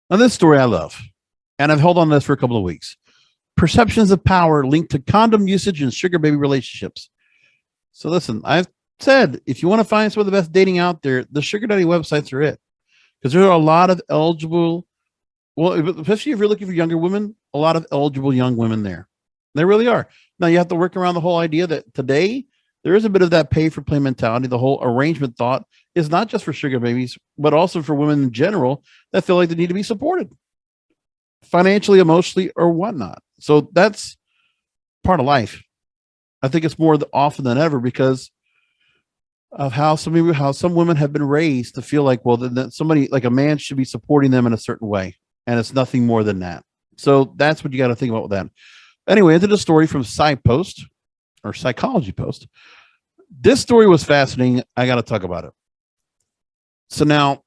Now, this story I love, and I've held on to this for a couple of weeks. Perceptions of power linked to condom usage and sugar baby relationships. So, listen, I've said if you want to find some of the best dating out there, the sugar daddy websites are it because there are a lot of eligible, well, especially if you're looking for younger women, a lot of eligible young women there. They really are. Now, you have to work around the whole idea that today there is a bit of that pay for play mentality. The whole arrangement thought is not just for sugar babies, but also for women in general that feel like they need to be supported financially, emotionally, or whatnot. So that's part of life. I think it's more often than ever because of how some women have been raised to feel like, well, then somebody like a man should be supporting them in a certain way, and it's nothing more than that. So that's what you got to think about with that. Anyway, into the story from SciPost or Psychology Post. This story was fascinating. I got to talk about it. So now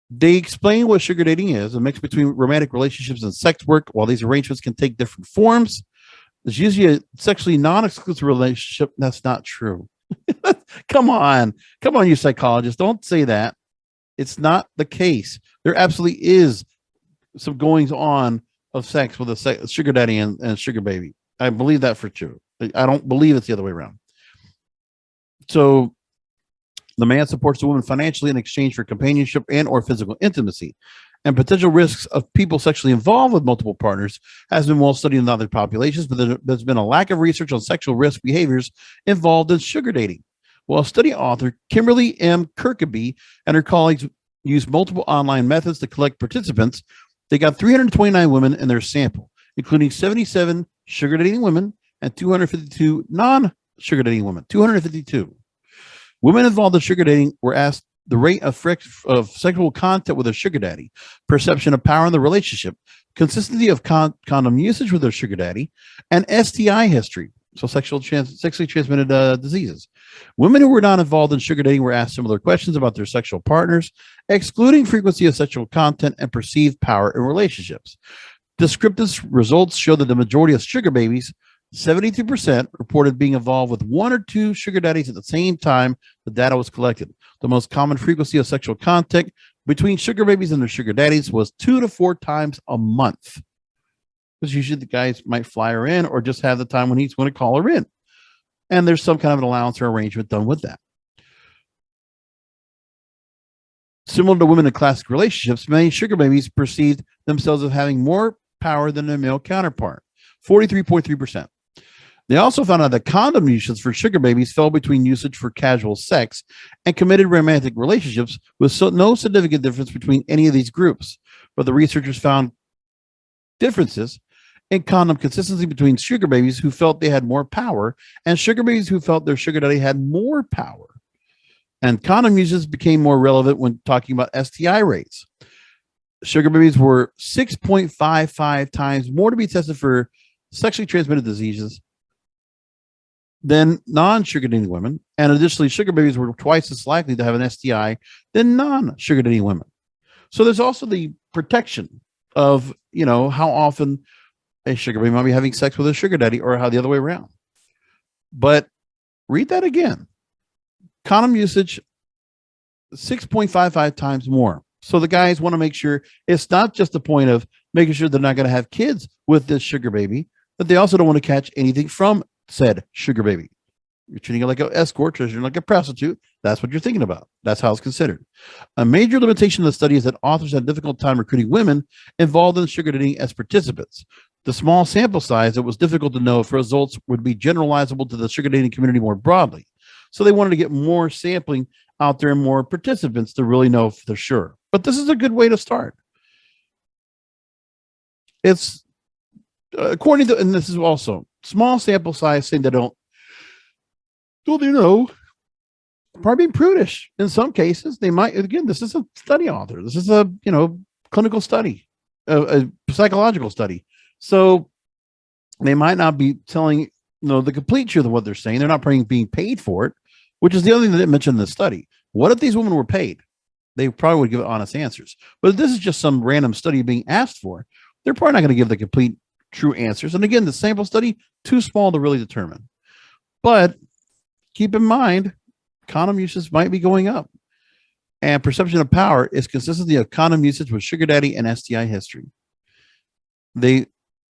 they explain what sugar dating is, a mix between romantic relationships and sex work. While these arrangements can take different forms, there's usually a sexually non-exclusive relationship. That's not true. Come on, you psychologists. Don't say that. It's not the case. There absolutely is some goings on of sex with a sugar daddy and sugar baby. I believe that for true. I don't believe it's the other way around. So the man supports the woman financially in exchange for companionship and or physical intimacy. And potential risks of people sexually involved with multiple partners has been well studied in other populations, but there's been a lack of research on sexual risk behaviors involved in sugar dating. Well, study author Kimberly M. Kirkby and her colleagues used multiple online methods to collect participants. They got 329 women in their sample, including 77 sugar dating women and 252 non-sugar dating women. 252 women involved in sugar dating were asked the rate of sexual contact with a sugar daddy, perception of power in the relationship, consistency of condom usage with their sugar daddy, and STI history, so sexually transmitted diseases. Women who were not involved in sugar dating were asked similar questions about their sexual partners, excluding frequency of sexual content and perceived power in relationships. Descriptive results show that the majority of sugar babies, 72%, reported being involved with one or two sugar daddies at the same time the data was collected. The most common frequency of sexual contact between sugar babies and their sugar daddies was 2 to 4 times a month. Because usually the guys might fly her in or just have the time when he's going to call her in. And there's some kind of an allowance or arrangement done with that. Similar to women in classic relationships, many sugar babies perceived themselves as having more power than their male counterpart, 43.3%. They also found out that condom usage for sugar babies fell between usage for casual sex and committed romantic relationships with no significant difference between any of these groups. But the researchers found differences in condom consistency between sugar babies who felt they had more power and sugar babies who felt their sugar daddy had more power. And condom usage became more relevant when talking about STI rates. Sugar babies were 6.55 times more to be tested for sexually transmitted diseases than non-sugar dating women. And additionally, sugar babies were twice as likely to have an STI than non-sugar dating women. So there's also the protection of, how often a sugar baby might be having sex with a sugar daddy or how the other way around. But read that again. Condom usage, 6.55 times more. So the guys want to make sure it's not just the point of making sure they're not going to have kids with this sugar baby, but they also don't want to catch anything from said sugar baby. You're treating it like an escort, treating it like a prostitute. That's what you're thinking about. That's how it's considered. A major limitation of the study is that authors had a difficult time recruiting women involved in sugar dating as participants. The small sample size, it was difficult to know if results would be generalizable to the sugar dating community more broadly. So they wanted to get more sampling out there and more participants to really know if they're sure. But this is a good way to start. It's according to, and this is also small sample size saying they don't, probably being prudish in some cases. They might, again, this is a study author. This is a, clinical study, a psychological study. So they might not be telling, the complete truth of what they're saying. They're not being paid for it, which is the other thing that they mentioned in the study. What if these women were paid? They probably would give honest answers. But if this is just some random study being asked for, they're probably not going to give the complete true answers. And again, the sample study, too small to really determine. But keep in mind, condom uses might be going up. and perception of power is consistency of condom usage with sugar daddy and STI history. They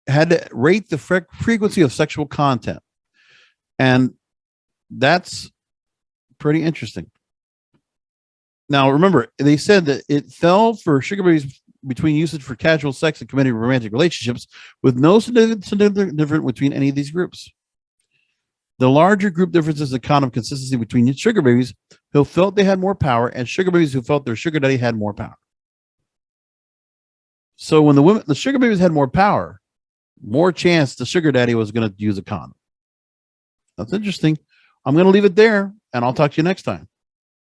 had to rate the frequency of sexual content, and that's pretty interesting. Now, remember, they said that it fell for sugar babies between usage for casual sex and committed romantic relationships, with no significant difference between any of these groups. The larger group differences in condom consistency between sugar babies who felt they had more power and sugar babies who felt their sugar daddy had more power. So when the sugar babies had more power, more chance the sugar daddy was going to use a condom. That's interesting. I'm going to leave it there, and I'll talk to you next time.